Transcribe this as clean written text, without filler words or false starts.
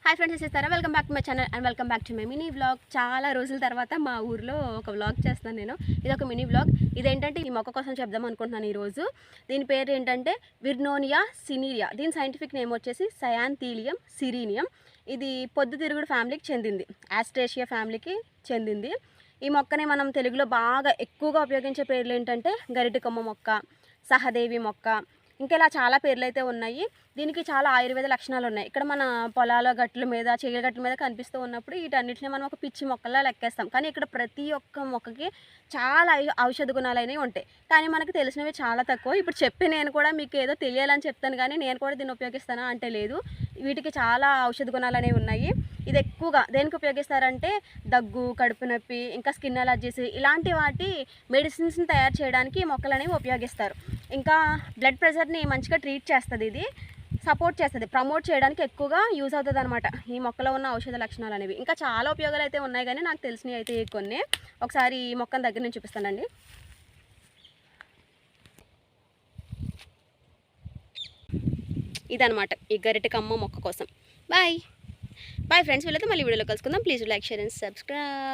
Hi friends, ఇస్తారా? Welcome back to my channel and welcome back to my mini vlog. చాలా రోజుల తర్వాత మా ఊర్లో ఒక వ్లాగ్ చేస్తున్నాను నేను. ఇది ఒక మినీ వ్లాగ్. ఇదేంటంటే ఈ మొక్క కోసం చెప్దాం అనుకుంటున్నాను ఈరోజు. దీని పేరు ఏంటంటే విర్నోనియా సినీరియా. దీని సైంటిఫిక్ నేమ్ వచ్చేసి సయాంథీలియం సిరీనియం. ఇది పొద్దుతిరుగుడు ఫ్యామిలీకి చెందింది, ఆస్ట్రేషియా ఫ్యామిలీకి చెందింది. ఈ మొక్కని మనం తెలుగులో బాగా ఎక్కువగా ఉపయోగించే పేర్లు ఏంటంటే గరిటి కొమ్మ మొక్క, సహదేవి మొక్క, ఇంకా ఇలా చాలా పేర్లు అయితే ఉన్నాయి. దీనికి చాలా ఆయుర్వేద లక్షణాలు ఉన్నాయి. ఇక్కడ మన పొలాల గట్ల మీద, చెయ్యల గట్ల మీద కనిపిస్తూ ఉన్నప్పుడు వీటన్నిటిని మనం ఒక పిచ్చి మొక్కలా లెక్కేస్తాం. కానీ ఇక్కడ ప్రతి ఒక్క మొక్కకి చాలా ఔషధ గుణాలు అనేవి ఉంటాయి. కానీ మనకు తెలిసినవి చాలా తక్కువ. ఇప్పుడు చెప్పి నేను కూడా మీకు ఏదో తెలియాలని చెప్తాను, కానీ నేను కూడా దీన్ని ఉపయోగిస్తానా అంటే లేదు. వీటికి చాలా ఔషధ గుణాలు అనేవి ఉన్నాయి. ఇది ఎక్కువగా దేనికి ఉపయోగిస్తారంటే దగ్గు, కడుపు నొప్పి, ఇంకా స్కిన్ అలర్జీస్ ఇలాంటి వాటి మెడిసిన్స్ని తయారు చేయడానికి ఈ మొక్కలు అనేవి ఉపయోగిస్తారు. ఇంకా బ్లడ్ ప్రెషర్ని మంచిగా ట్రీట్ చేస్తుంది, ఇది సపోర్ట్ చేస్తుంది, ప్రమోట్ చేయడానికి ఎక్కువగా యూజ్ అవుతుంది అనమాట ఈ మొక్కలో ఉన్న ఔషధ లక్షణాలు అనేవి. ఇంకా చాలా ఉపయోగాలు అయితే ఉన్నాయి, కానీ నాకు తెలిసినవి అయితే కొన్ని. ఒకసారి ఈ మొక్కను దగ్గర నుంచి చూపిస్తానండి. ఇదనమాట ఈ గరిటె కమ్మ మొక్క కోసం. బాయ్ బాయ్ ఫ్రెండ్స్, వీళ్ళతో మళ్ళీ వీడియోలో కలుసుకుందాం. Please like, share and subscribe.